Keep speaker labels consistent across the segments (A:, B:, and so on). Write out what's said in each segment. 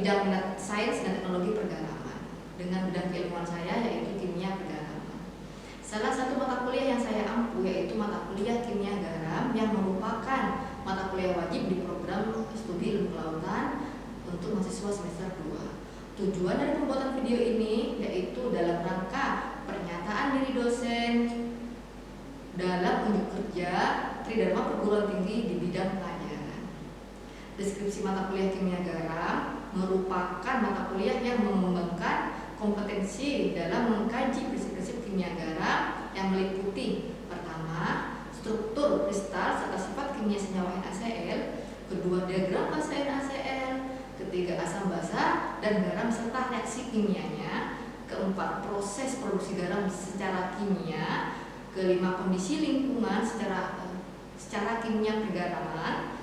A: bidang minat sains dan teknologi pergaraman dengan bidang keilmuan saya yaitu kimia pergaraman. Salah satu mata kuliah yang saya ampu yaitu mata kuliah kimia garam yang merupakan mata kuliah wajib di program studi ilmu kelautan untuk mahasiswa semester 2. Tujuan dari pembuatan video ini yaitu dalam rangka pernyataan diri dosen dalam unjuk kerja Tridharma Perguruan Tinggi di bidang pelajaran. Deskripsi mata kuliah kimia garam merupakan mata kuliah yang mengembangkan kompetensi dalam mengkaji prinsip-prinsip kimia garam yang meliputi pertama, struktur kristal serta sifat kimia senyawa NaCl, kedua, diagram fase NaCl, ketiga, asam basa dan garam serta reaksi kimianya, keempat, proses produksi garam secara kimia, kelima, kondisi lingkungan secara kimia pergaraman,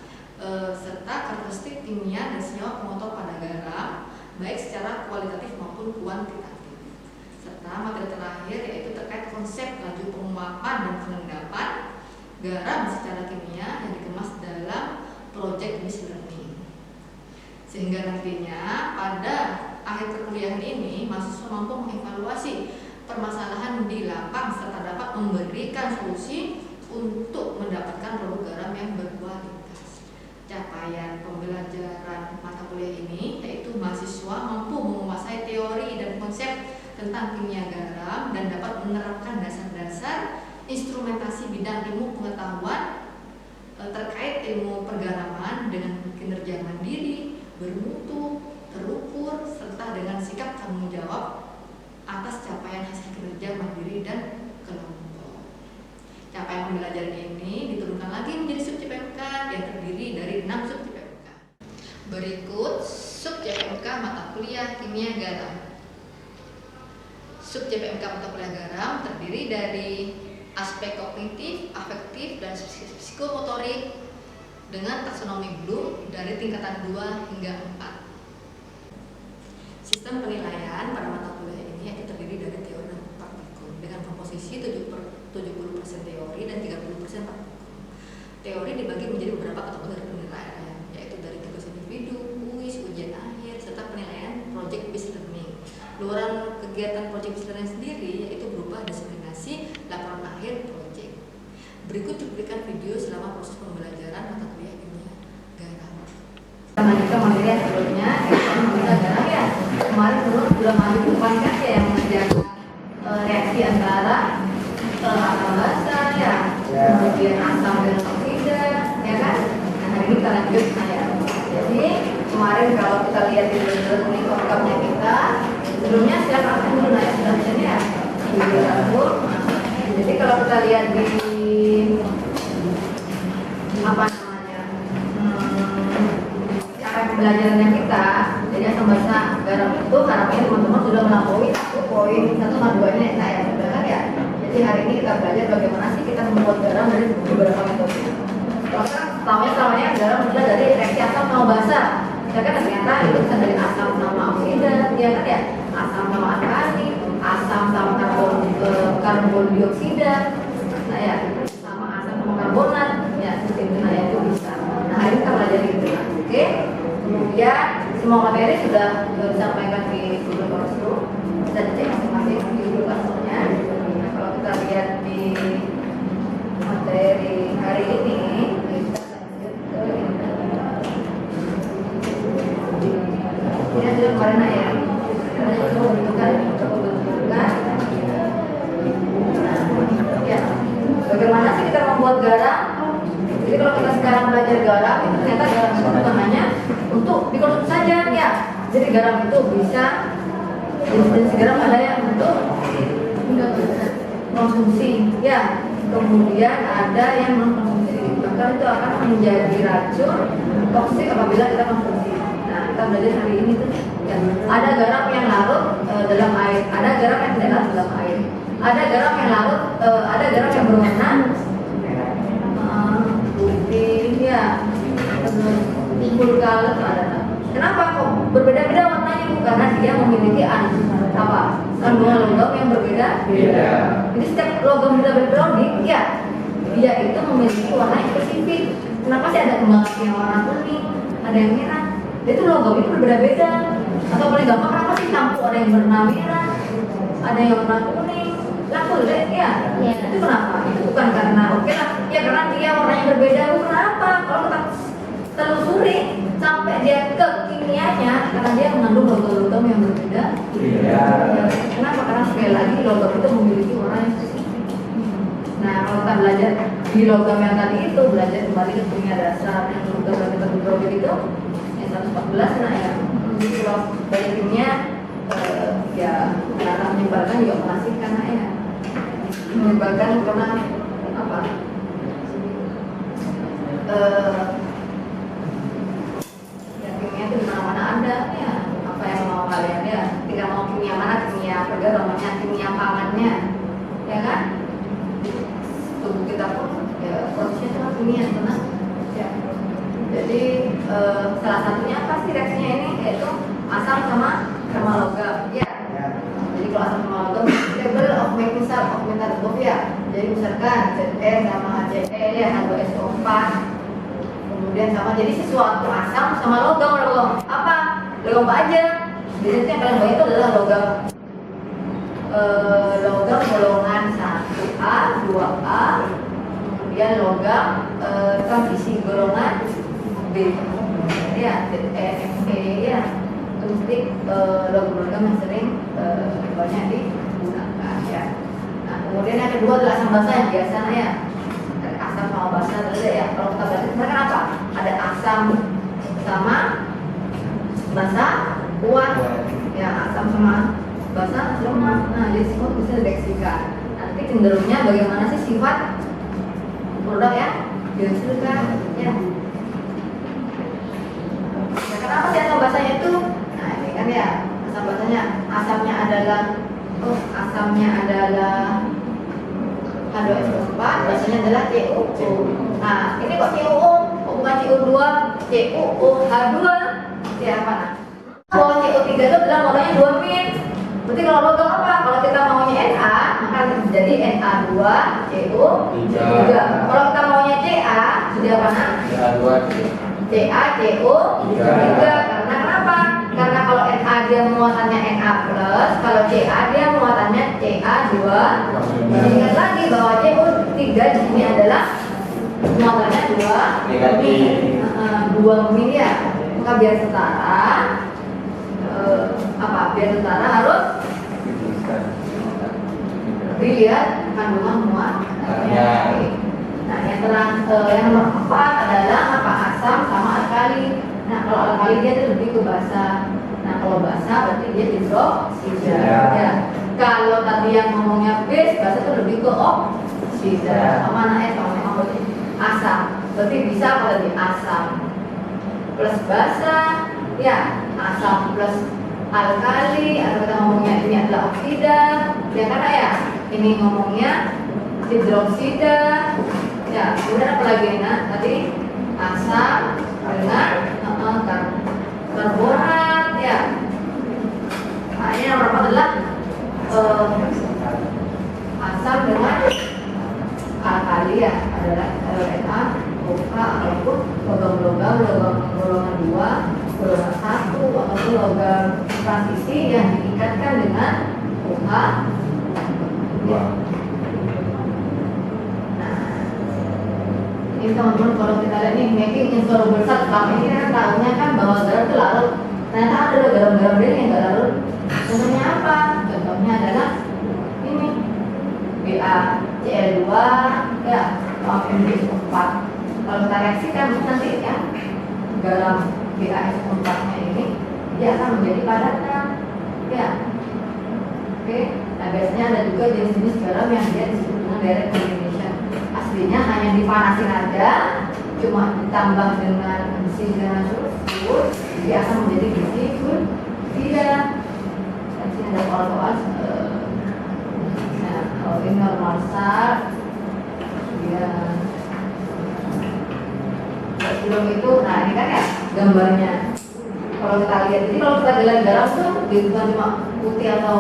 A: serta karakteristik kimia dan senyawa pengotor pada garam baik secara kualitatif maupun kuantitatif, serta materi terakhir yaitu terkait konsep laju penguapan dan pengendapan garam secara kimia yang dikemas dalam project based learning, sehingga nantinya pada akhir perkuliahan ini mahasiswa mampu mengevaluasi permasalahan di lapang serta dapat memberikan solusi untuk mendapatkan produk garam yang berkualitas. Capaian pembelajaran mata kuliah ini yaitu mahasiswa mampu menguasai teori dan konsep tentang kimia garam dan dapat menerapkan dasar-dasar instrumentasi bidang ilmu pengetahuan terkait ilmu pergaraman dengan kinerja mandiri, bermutu, terukur, serta dengan sikap tanggung jawab atas capaian hasil kinerja mandiri dan kelompok. Capaian pembelajaran ini diturunkan lagi menjadi sub CPMK yang terdiri dari 6 sub CPMK. Berikut sub CPMK mata kuliah kimia garam. Sub CPMK mata kuliah garam terdiri dari aspek kognitif, afektif, dan psikomotorik dengan taksonomi Bloom dari tingkatan 2 hingga 4. Sistem penilaian pada mata kuliah ini yaitu terdiri dari teori dan praktikum dengan komposisi 70% teori dan 30% praktikum. Teori dibagi menjadi beberapa kategori dari penilaian, yaitu dari tugas individu, kuis, ujian akhir, serta penilaian project based learning. Luaran kegiatan project based learning sendiri yaitu berupa diseminasi, laporan akhir, project. Berikut cuplikan video selama proses pembelajaran mata kuliah kimia garam. Melanjutkan materi yang sebelumnya, kita garam ya. Kemarin dulu sudah maju depan kan ya yang mengerjakan reaksi antara asam basa ya, kemudian asam dan oksida, ya kan? Nah hari ini kita lanjut ya. Jadi kemarin kalau kita lihat di ini program kita, sebelumnya siapa akan dulu naik sudah ya? Jadi kalau kita lihat di apa namanya cara pembelajarannya kita, jadi asam basa garam itu harapannya teman-teman sudah melampaui 1 poin 1 sama 2 nya ya, benar ya? Jadi hari ini kita belajar bagaimana sih kita membuat garam dari beberapa metode. Kalau selama garam sudah dari reaksi asam sama basa, ya kan ternyata itu bisa dari asam sama oksida, ya kan ya? Asam sama alkali, asam sama karbon dioksida, nah ya, sama asam sama karbonat, ya seperti itu, nah ya itu bisa. Nah hari ini kita belajar gitu, oke? Kemudian semua materi sudah disampaikan di Google Classroom, bisa dicek masing-masing di Google Classroom-nya. Nah kalau kita lihat di materi hari ini, kita lanjut ke ini sudah kemarin ya. Bagaimana sih kita membuat garam? Jadi kalau kita sekarang belajar garam, itu ternyata garam itu bukan hanya untuk dikonsumsi saja ya. Jadi garam itu bisa jenis garam ada yang untuk konsumsi ya. Kemudian ada yang non konsumsi. Maka itu akan menjadi racun toksik apabila kita konsumsi. Nah kita belajar hari ini tuh ya. Ada garam yang larut dalam air, ada garam yang tidak larut dalam air. Ada garam yang larut, ada garam yang berwarna putih ya, full color ada. Kenapa kok berbeda-beda warnanya? Karena dia memiliki kandungan logam yang berbeda. Jadi setiap logam beda berperiode ya, dia itu memiliki warna yang spesifik. Kenapa sih ada kembang api yang warna kuning, ada yang merah, Itu logam itu berbeda-beda. Atau paling gampang apa sih campur, ada yang warna merah, ada yang warna kuning, lah kulit ya. Itu kenapa? Itu bukan karena oke lah, ya karena dia warnanya berbeda. Itu kenapa? Kalau kita telusuri sampai dia ke kimianya, karena dia mengandung logam-logam yang berbeda. Ya, kenapa? Karena sekali lagi logam itu memiliki warna yang spesifik. Nah, kalau kita belajar di logam yang tadi itu, belajar kembali ke kimia dasar yang logam yang kita berprojek itu yang 114, nah ya. Jadi kalau dari kimia ya karena menyebarkan juga masih karena ya menyebarkan karena apa? Ya kimia itu dimana-mana ada ya. Apa yang mau kalian ya? Tidak mau kimia mana, kimia pergerakannya, kimia pangannya, ya kan? Tubuh kita pun ya prosesnya cuma kimia tenang. Ya. Jadi salah satunya apa sih reaksinya ini, yaitu asam sama logam. Ya. Jadi kalau asam sama logam table of making salt of metal ya. Jadi misalkan Ze sama HCl ya H2SO4. Kemudian sama jadi sesuatu asam sama logam apa? Logam apa aja? Biasanya yang paling banyak itu adalah logam golongan 1A, 2A, kemudian logam transisi golongan B, ya, ZE, ya, itu mesti logam-logam yang sering banyak digunakan, ya. Nah, kemudian yang kedua adalah asam basa yang biasa, ya. Ada asam sama basa, ada ya. Kalau kita belajar sebenarnya apa? Ada asam sama basa kuat, ya, asam sama basa lemah. Nah, jadi semua bisa dideteksikan. Nanti cenderungnya bagaimana sih sifat produk yang dihasilkan, ya. Nah, kenapa sih asam basanya itu? Nah, ini kan ya asam basanya, asamnya adalah H2SO4, basanya adalah CuO. Nah, ini kok CuO? Kok bukan CO2? CuO H2. Ya apa? Nah, kalau CO3 itu adalah warnanya 2 min. Berarti kalau logam apa? Kalau kita maunya Na, maka jadi Na2CO3. Kalau kita maunya Ca, jadi apa?
B: Ca2
A: CaCO3. Karena kenapa? Karena kalau Na dia muatannya Na+, kalau Ca dia muatannya Ca2. Ingat lagi bahwa CO3 di sini adalah muatannya 2
B: negatif.
A: 2 min ya. Maka biar setara biar setara harus dilihat kandungan muatannya. Nah, yang nomor 4 adalah apa? Asam sama alkali. Nah, kalau alkali dia lebih ke basa. Nah, kalau basa berarti dia hidroksida. Ya. Kalau tadi yang ngomongnya base, basa itu lebih ke oksida. Sama mana sama asam. Berarti bisa apa tadi? Asam plus basa, ya, asam plus alkali, atau kita ngomongnya ini adalah oksida. Ya karena ya, ini ngomongnya hidroksida. Ya, kemudian apa lagi tadi asam dengan karbonat, ya. Nah, ini nomor 4 adalah asam dengan alkali, ya, adalah Na, OH ataupun logam-logam golongan 2, golongan 1 ataupun logam transisi yang diikatkan dengan OH. Ya. Ini teman-teman kalau kita lihat nih making insoluble salt, selama ini kan tahunya kan bahwa garam itu larut. Ternyata ada loh garam-garam lain yang nggak larut. Contohnya apa? Contohnya adalah ini BaCl2 ya, MgO4. Kalau kita reaksikan nanti ya garam BaSO4 nya ini dia akan menjadi padatan, ya. Oke. Nah, biasanya ada juga jenis-jenis garam yang dia disebut dengan direct combination. Aslinya hanya dipanasin aja, cuma ditambah dengan besi dengan sulfur, dia akan menjadi besi sulfida. Dan sini ada soal-soal. Nah, kalau ini normal salt, dia sebelum itu, nah ini kan ya gambarnya. Kalau kita lihat, jadi kalau kita lihat garam tuh bukan cuma putih atau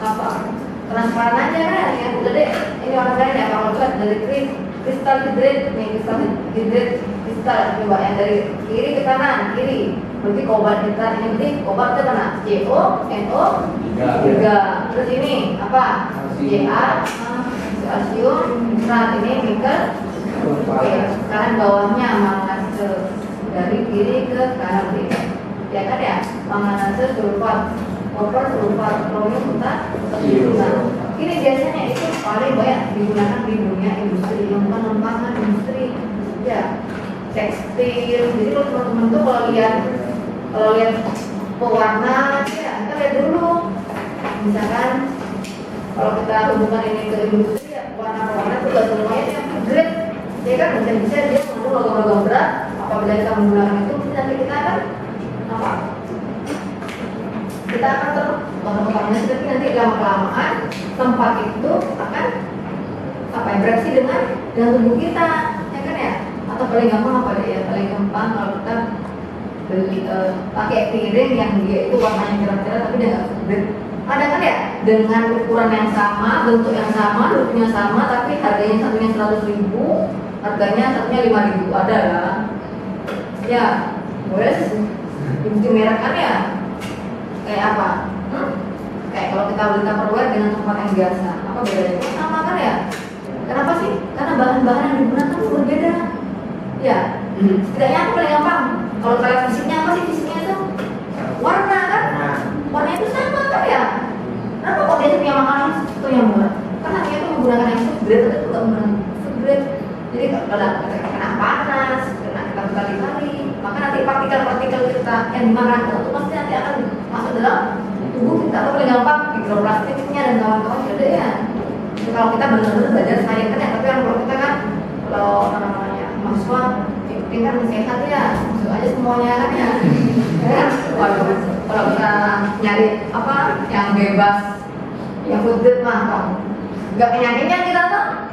A: apa, transparan aja kan ya. Udah deh, ini warna lain ya. Kalau kita dari krim kristal hidrat nih, kristal hidrat, kristal coba yang dari kiri ke kanan, kiri berarti kobalt hidrat, ini berarti kobalt ke mana? CONO3. Terus ini apa? Ca kalsium nitrat, ini nikel. Oke, sekarang bawahnya manganese dari kiri ke kanan nih. Ya kan ya, manganese sulfat, koper sulfat, kromium utak. Nah, ini biasanya itu paling banyak digunakan di dunia industri, lembaga industri, ya tekstil. Jadi kalau teman-teman tuh kalau lihat pewarna, ya kita lihat dulu. Misalkan kalau kita hubungkan ini ke industri, ya warna-warna itu gak semuanya yang grade. Ya kan bisa dia mengandung logam-logam berat. Apabila kita menggunakan itu, nanti kita akan apa? Kita akan terbakar-bakarnya, tapi nanti lama-kelamaan tempat itu akan apa ya, bereaksi dengan tubuh kita, ya kan ya? Atau paling gampang apa deh ya? Paling gampang kalau kita beli pakai piring yang dia itu warnanya cerah-cerah tapi dia nggak grade. Ada kan ya? Dengan ukuran yang sama, bentuk yang sama, looknya sama, tapi harganya satunya 100.000, harganya satunya 5.000, ada kan? Ya, boleh dibuat merek kan ya? Kayak apa? Kayak kalau kita beli Tupperware dengan tempat yang biasa, apa bedanya? Sama kan ya? Kenapa sih? Karena bahan-bahan yang digunakan itu berbeda. Ya, setidaknya aku paling gampang. Kalau kalian fisiknya apa sih? Fisiknya itu warna kan? Warna itu sama kan ya? Kenapa kok dia punya makanan itu yang murah? Karena dia itu menggunakan yang subgrade itu juga menggunakan subgrade. Jadi kalau kena panas, kena kita berkali-kali, maka nanti partikel-partikel kita yang dimakan itu pasti nanti akan masuk dalam tubuh kita. Atau paling gampang mikroplastiknya dan kawan-kawan ada ya. Jadi kalau kita benar-benar belajar sains kan ya, tapi kalau kita kan kalau namanya mahasiswa ikutin kan sehat ya, masuk aja semuanya kan ya. Kalau kita nyari apa yang bebas, yang food mah nggak penyakitnya kita tuh.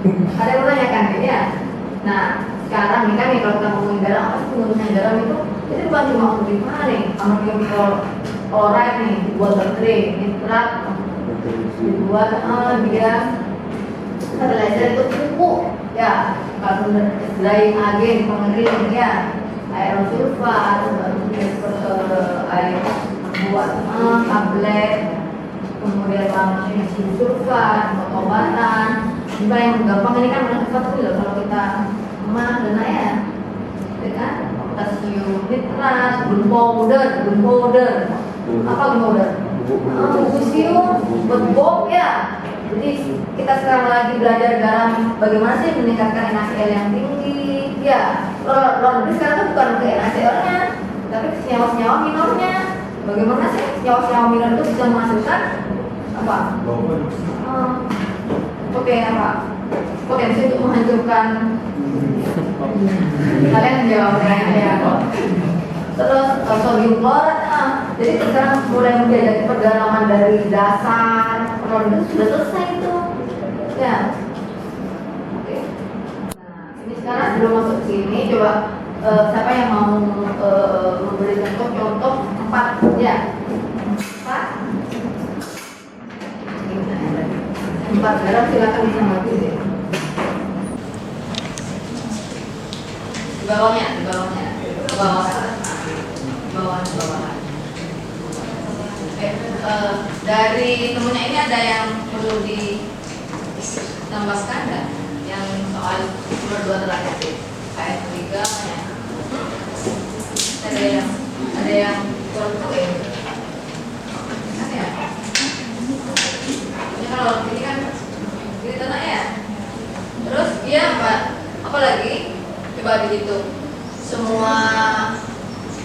A: Ada yang menanyakan ya. Nah sekarang nih kan nih kalau kita ngomongin garam, apa sih penggunaan garam itu bukan cuma untuk gimana nih, amonium klorida nih dibuat baterai, nitrat dibuat dia fertilizer itu pupuk ya, kalau drying agen pengering ya, aerosulfat air buat tablet, kemudian magnesium sulfat buat obatan. Juga yang gampang ini kan menangkap tuh kalau kita emah dan ya, kan potasium nitrat, gunpowder, apa gunpowder? Magnesium, bebok ya. Jadi kita sekarang lagi belajar garam bagaimana sih meningkatkan NaCl yang tinggi. Ya, luar negeri sekarang bukan ke NaCl-nya, tapi senyawa-senyawa minornya. Bagaimana sih senyawa-senyawa minor itu bisa menghasilkan apa? Potensi untuk menghancurkan. Kalian jawabnya ya kok. Terus sodium klorat, jadi sekarang mulai menjadi perdalaman dari dasar itu sudah selesai itu ya. Oke. Nah ini sekarang sebelum masuk ke sini coba siapa yang mau memberi contoh 4 ya 4 garam silakan bisa maju deh. Di bawah. Dari temunya ini ada yang perlu ditambahkan nggak? Yang soal nomor 2 terakhir sih, KS 3 ya. Ada yang kurang tahu ya? Kan ya? Ini kalau ini kan ini tanah ya. Terus dia apa lagi? Coba dihitung semua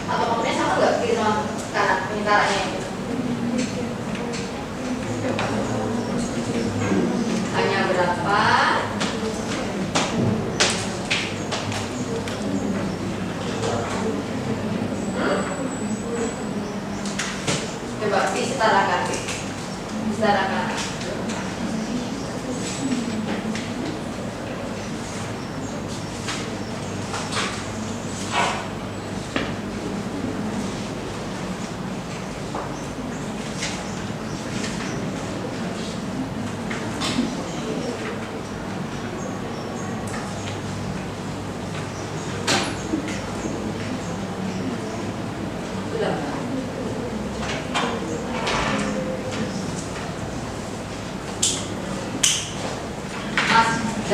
A: atau komponennya sama nggak kiri sama kanan penyetaranya itu? Hanya berapa? Coba disetarakan.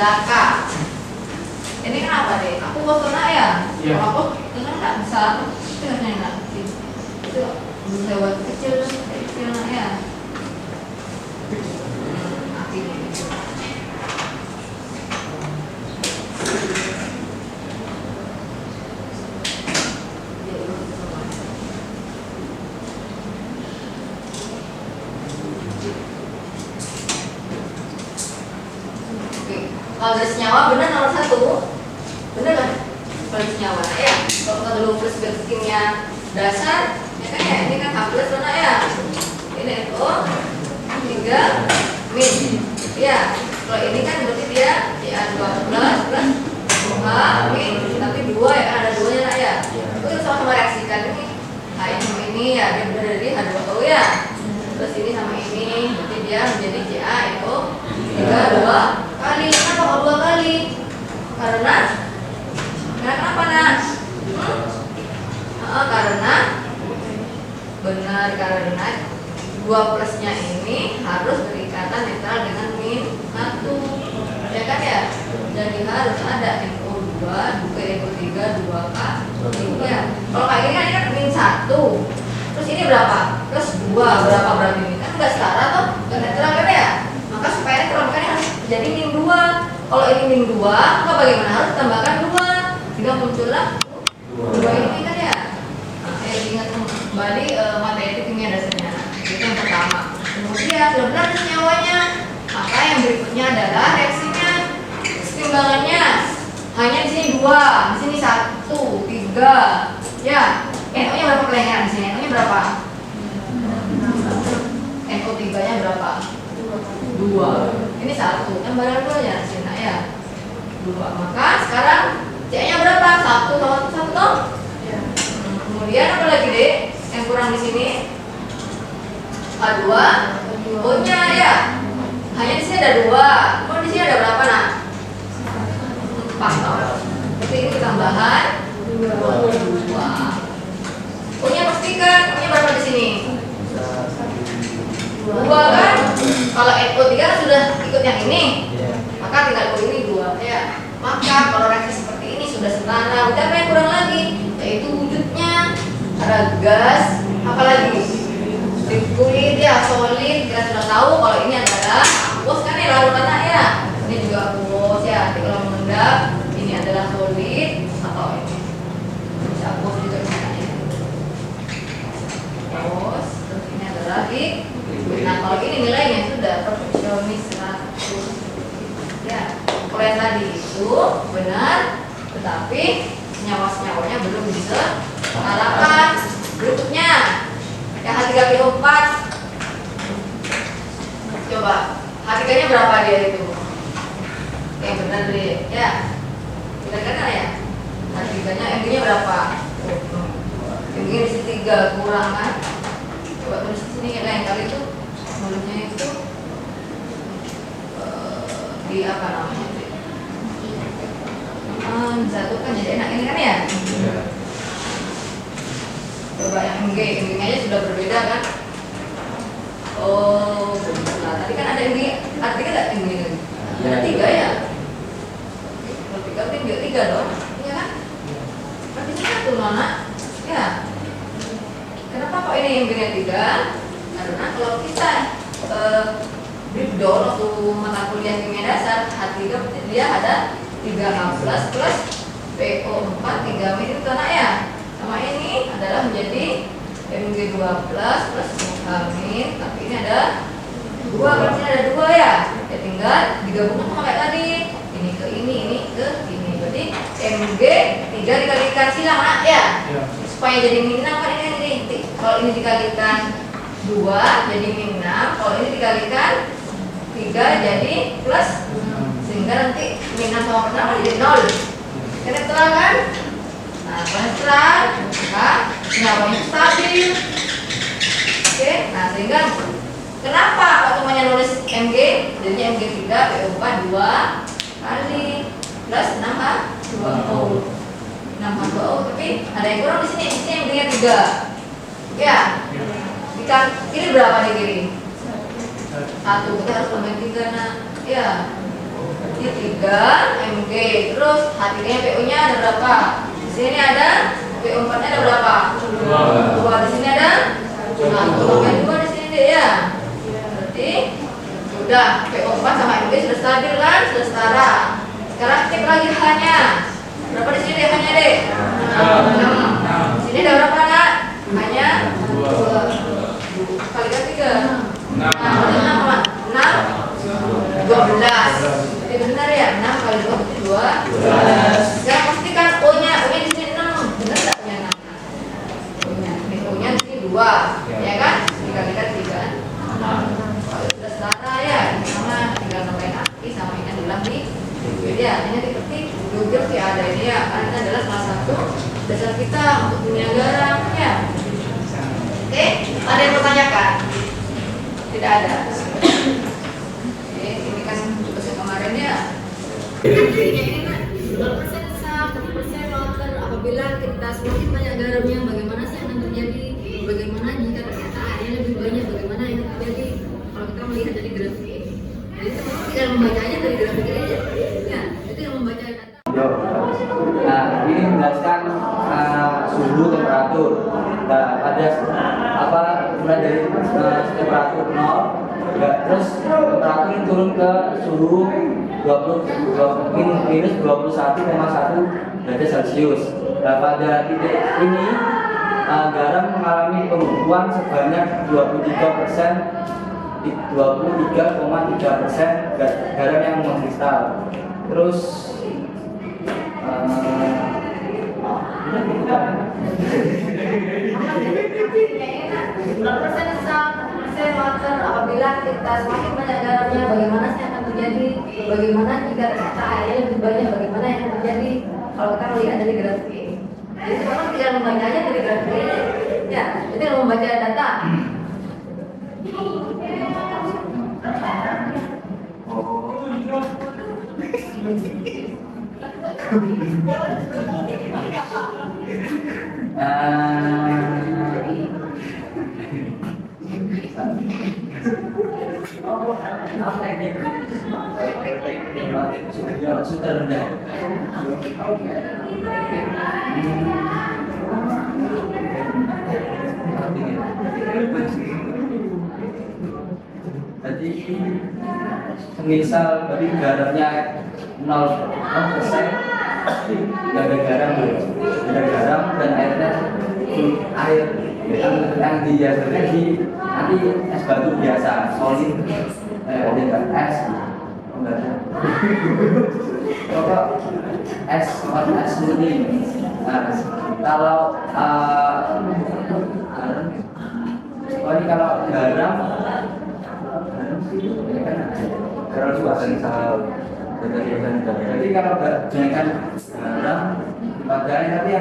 A: 3K. Ini kenapa deh? Aku kok kena ya?
B: Iya.
A: Kalau aku kena nggak bisa. Itu nggak itu lewat kecil kecil ya. Akhirnya. Kalau garis nyawa benar nomor 1, benar kan? Kalau senyawa ya. Kalau kita dulu plus kimia dasar, ya kan ya, ini kan H plus mana ya? Ini NO 3 min. Ya, kalau ini kan berarti dia Ca2 plus H min, tapi 2 ya kan ada 2-nya lah ya. Itu sama-sama reaksikan ini. H ini sama ini ya, dia benar dari H2O ya. Terus ini sama ini, berarti dia menjadi CaNO 3 2 kali. Kenapa kok 2 kali? Karena kenapa nak? Karena benar, karena 2 plusnya ini harus berikatan netral dengan min 1, ya kan ya? Jadi harus ada NO2 NO3 2K ya. Kalau kayak gini kan ini kan min 1, terus ini berapa? Plus 2, berapa berarti ini? Kan nggak setara tuh, nggak netral kan ya? Maka supaya netral makanya harus jadi min 2. Kalau ini min 2, maka bagaimana? Harus tambahkan 2 sehingga muncullah 2 ini kan ya. Nah, ingat kembali materi kimia dasarnya. Itu yang pertama. Kemudian sudah benar senyawanya, maka yang berikutnya adalah reaksinya. Keseimbangannya hanya di sini 2, di sini 1, 3. Ya, NO-nya berapa kelengaran di sini? NO-nya berapa? NO3-nya berapa? 2. Ini 1. Kan barang 2 aja di sini ya. 2. Maka sekarang C-nya berapa? 1 sama 1 toh? Ya. Kemudian apa lagi deh? Yang kurang di sini? H2 O-nya ya. Hanya di sini ada 2. Kalau di sini ada berapa nak? 4 toh. Berarti ini tambahan 2. O-nya pastikan, O-nya berapa di sini? 2 kan? Kalau NO3 kan sudah ikut yang ini, maka tinggal O ini 2 ya. Maka kalau reaksi seperti ini sudah setara. Udah apa yang kurang lagi? Yaitu wujudnya. Ada gas, apalagi? Liquid ya, solid. Kita sudah tahu kalau ini adalah aqueous kan ya, larutan ya. Ini juga aqueous ya. Jadi kalau mengendap, ini adalah solid atau ini bisa aqueous juga misalnya. Aqueous, terus ini adalah liquid. Nah kalau ini nilainya sudah perfeksionis 100 ya. Kalau yang tadi itu benar, tetapi senyawa-senyawanya belum bisa mengalahkan. Berikutnya yang H3PO4, coba H3-nya berapa dia itu? Yang benar deh ya, benar kan ya? H3-nya MG-nya berapa? MG-nya di sini 3 kurang kan? Coba tulis di sini lain kali itu mulutnya itu di apa namanya? Disatukan jadi enak ini kan ya? Coba yang MG-nya aja sudah berbeda kan? Oh, nah tadi kan ada MG, artinya nggak MG ini? Ada 3 ya? Kalau 3 berarti MG 3 dong? Iya kan? Artinya 1 nona? Ya. Kenapa kok ini MG-nya 3? Karena kalau kita breakdown waktu mata kuliah kimia dasar H3 dia ada 3H plus PO4 3 min itu anak ya. Sama ini adalah menjadi Mg2 plus H min, tapi ini ada 2, berarti ada 2 ya. Ya tinggal digabungkan sama kayak tadi. Ini ke ini ke ini. Berarti Mg 3 dikalikan silang anak ya. Supaya jadi min 6 kan ini. Kalau ini dikalikan 2 jadi min 6, kalau ini dikalikan 3 jadi plus, sehingga nanti min 6 sama 6 jadi 0. Kan netral kan? Nah, kalau netral maka senyawanya stabil. Oke, nah sehingga kenapa waktu namanya nulis Mg jadinya Mg 3 PO4 2 kali plus 6H2O 6H2O, tapi ada yang kurang di sini Mg-nya 3 ya. Ini berapa di kiri? 1, kita harus tambah 3 nak ya. Berarti Ini 3 mg. Terus H3 nya PU nya ada berapa? Di sini ada PU4 nya ada berapa? 2. Di sini ada 2 di sini deh ya. Berarti sudah PU4 sama mg sudah stabil kan? Sudah setara. Sekarang cek lagi H-nya. Berapa di sini H-nya deh? 6. Di sini ada berapa nak? H-nya 2 kalikan 3. Nah, berarti 6 12. Jadi benar ya, 6 kali 2 berarti 12. Sekarang pastikan O-nya di sini 6. Benar enggak punya 6? O-nya di sini 2. Ya kan? Dikalikan 3. Kalau sudah setara ya, sama tinggal nambahin arti sama ini adalah di jadi ya, ini diketik Google sih ada ini ya, karena ini adalah salah satu dasar kita untuk punya garam ya. Oke, ada yang bertanyakan? Tidak ada. Oke, ini kan tugas kemarin ya. Ini 2% sal, 1% water. Apabila kita semakin banyak garamnya, bagaimana sih yang terjadi? Bagaimana jika ternyata airnya lebih banyak? Bagaimana yang terjadi? Kalau kita melihat dari grafik ini, jadi teman-teman tidak membacanya dari grafik ini aja. Ya, itu yang membaca data.
B: Nah, ini menjelaskan suhu temperatur. Nah, ada mulai dari temperatur 0, terus temperatur ini turun ke suhu minus 21,1 derajat Celcius. Nah, pada titik ini garam mengalami pembekuan sebanyak 23,3% garam yang mengkristal. Terus
A: water. Apabila kita semakin banyak garamnya, bagaimana sih yang akan terjadi? Bagaimana jika ternyata airnya lebih banyak? Bagaimana yang akan terjadi? Kalau kita melihat dari grafik ini, jadi sekarang tidak membacanya dari grafik ini. Ya, jadi kalau membaca data.
B: Sudah rendah. Jadi misal tadi garamnya 0%, nggak ada garam dan airnya air yang dihasilkan di nanti es batu biasa solid, ada es enggak ada pokok es murni. Nah, kalau ini kalau garam juga sal. Jadi kalau dengan garam pada nanti garamnya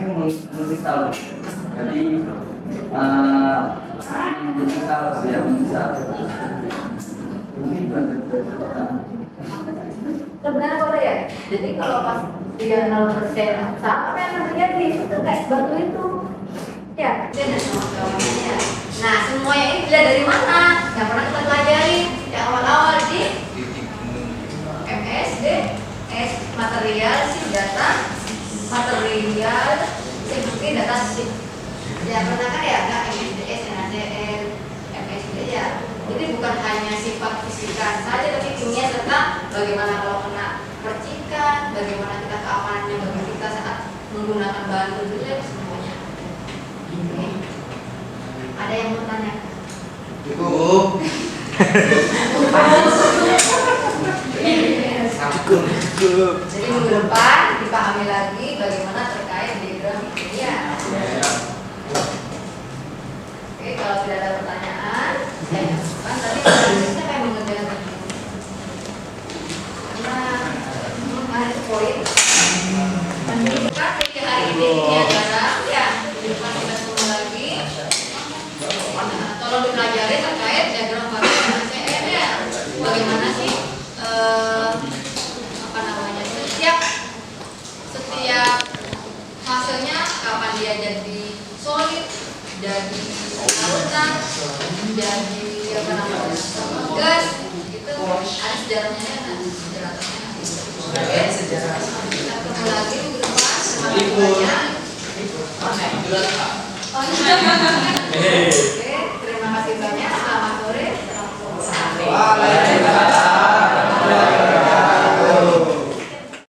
B: mengkristal. Jadi mengkristal ya bisa.
A: Sebenarnya boleh ya. Jadi kalau pas dia 0% apa yang terjadi itu kayak batu itu. Ya, ya. Nah, semuanya ini dilihat dari mana? Yang pernah kita pelajari yang awal-awal di MSD, material sih data, material sih data sih. Ya pernah kan ya, nggak MSDS, NaCl, MSD ya. Jadi bukan hanya sifat fisika saja, tapi kimia serta bagaimana kalau kena percikan, bagaimana kita keamanannya bagi kita saat menggunakan bahan tubuhnya semuanya. Oke. Ada yang mau tanya?
C: Cukup. Cukup.
A: Jadi minggu depan dipahami lagi bagaimana terkait diagram kimia. Oke, kalau tidak ada pertanyaan, saya nyatakan tadi saya kayak mengerjakan tadi. Karena ada poin. Pendidikan sehingga hari ini ya garam ya. Di depan kita ketemu lagi. Tolong dipelajari terkait diagram variasi NaCl ya. Bagaimana sih setiap fasenya, kapan dia jadi solid, jadi larutan, jadi gas, gitu. Ada sejarahnya kan? Sejarahnya nanti.
D: Sejarah.
A: Kita ketemu lagi minggu depan. Terima kasih
C: Libur.
A: banyak.
C: Libur.
A: Oke.
C: Jualan apa?
A: Oh, iya.